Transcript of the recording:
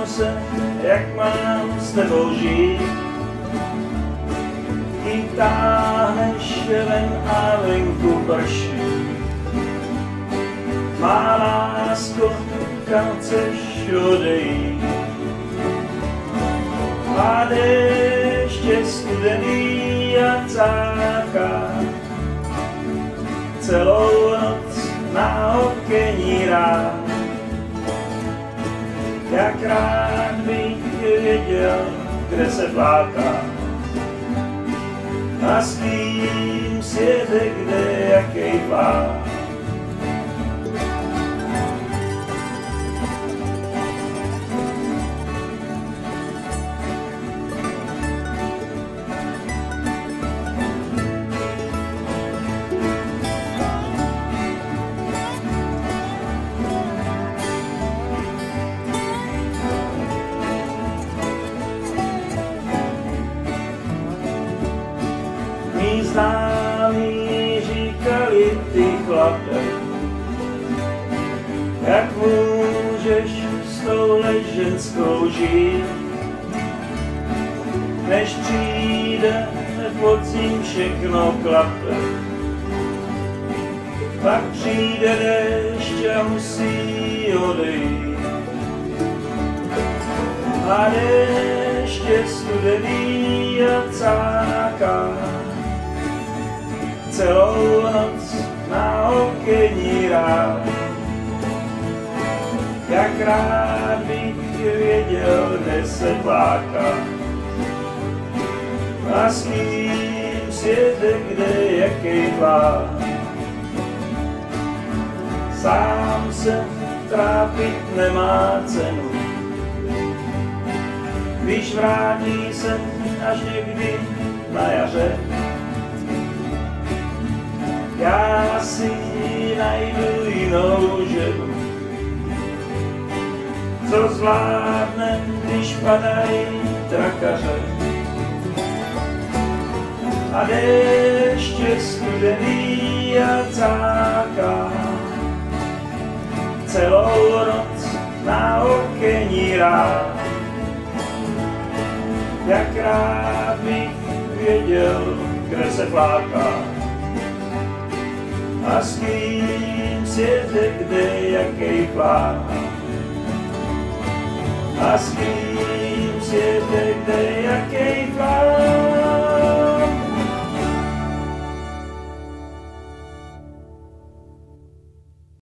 se, jak mám s tebou žít. Ty táhneš ven a venku prší. Má lásko, kam chceš odejít. A déšť je studený a cáká. Celou noc na okení rád. Jak rád bych věděl, kde se pláká. A s kým světe, kde jakej pár. Mí známí říkali, ty chlape, jak můžeš s touhle ženskou žít, než přijde podzim, všechno klape. Pak přijde déšť a musí odejít. A déšť je studený a cáká. Celou noc na okení rád. Jak rád bych věděl, kde se pláká. A s kým světe, kde jakej plán. Sám se trápit nemá cenu. Když vrátí se až někdy na jaře, já si najdu jinou ženu, co zvládne, když padají trakaře. A déšť je studený a cáká. Celou noc na okení rád. Jak rád bych věděl, kde se pláká. A s kým světe, kde jakej plán. A s kým světe,